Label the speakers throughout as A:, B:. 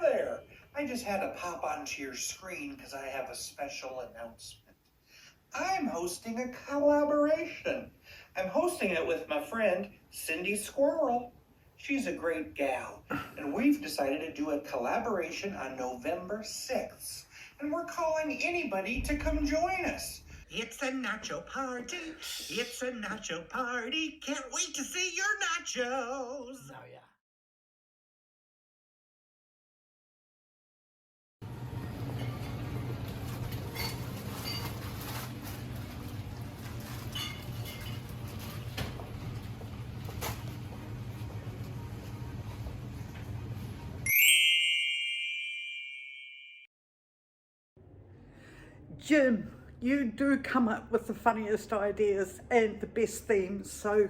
A: there. I just had to pop onto your screen because I have a special announcement. I'm hosting a collaboration. I'm hosting it with my friend, Cindy Squirrel. She's a great gal, and we've decided to do a collaboration on November 6th. And we're calling anybody to come join us. It's a nacho party. It's a nacho party. Can't wait to see your nachos.
B: Oh, yeah. Jim, you do come up with the funniest ideas and the best themes, so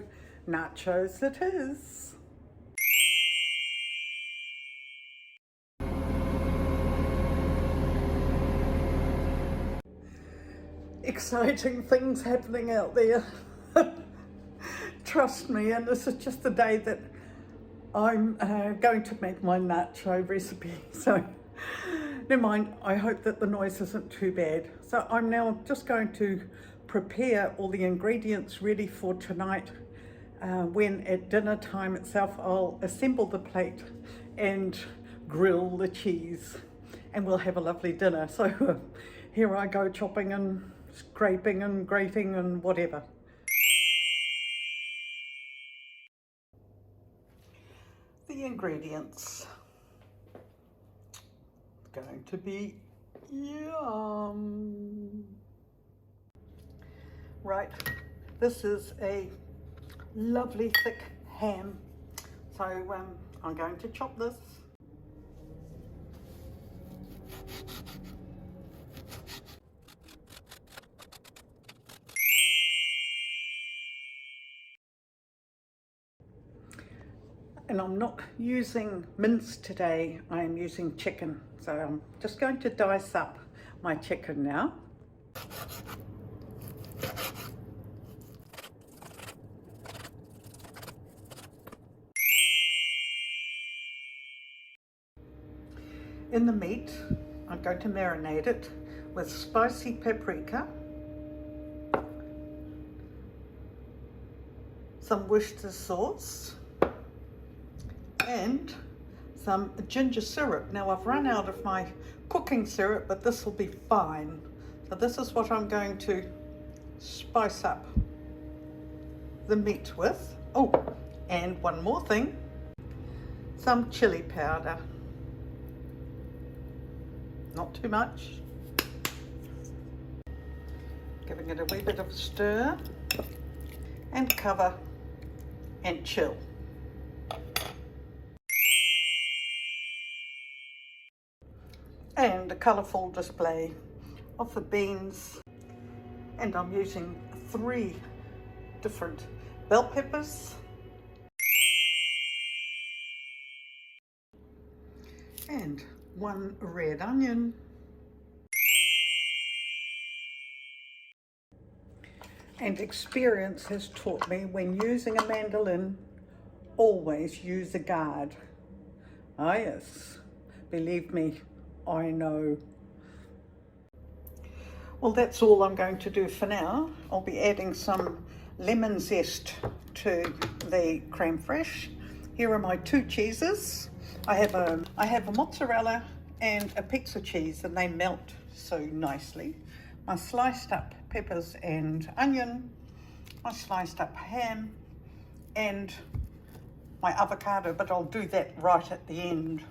B: nachos it is. Exciting things happening out there. Trust me, and this is just the day that I'm going to make my nacho recipe, so never mind. I hope that the noise isn't too bad. So I'm now just going to prepare all the ingredients ready for tonight. When at dinner time itself, I'll assemble the plate and grill the cheese, and we'll have a lovely dinner. So here I go, chopping and scraping and grating and whatever. The ingredients. Going to be yum. Right, this is a lovely thick ham, so I'm going to chop this. And I'm not using mince today, I'm using chicken. So I'm just going to dice up my chicken now. In the meat, I'm going to marinate it with spicy paprika, some Worcester sauce, and some ginger syrup. Now I've run out of my cooking syrup, but this will be fine. So this is what I'm going to spice up the meat with. Oh, and one more thing, some chili powder. Not too much. Giving it a wee bit of a stir and cover and chill. And a colourful display of the beans, and I'm using 3 different bell peppers and 1 red onion, and experience has taught me when using a mandolin, always use a guard. Ah yes, believe me, I know. Well, that's all I'm going to do for now. I'll be adding some lemon zest to the creme fraiche. Here are my 2 cheeses. I have a mozzarella and a pizza cheese, and they melt so nicely. My sliced up peppers and onion, my sliced up ham, and my avocado, but I'll do that right at the end.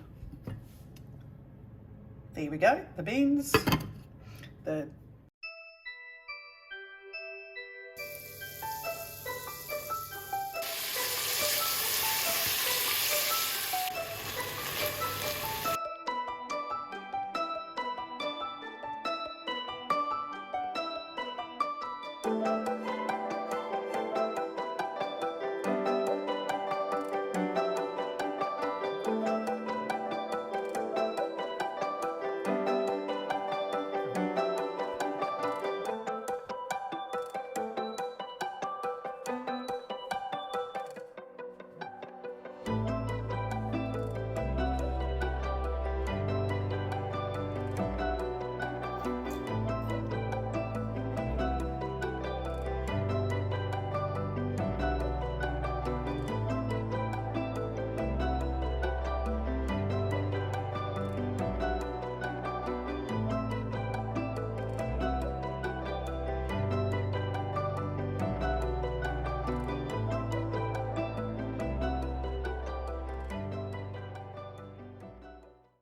B: There we go, the beans, the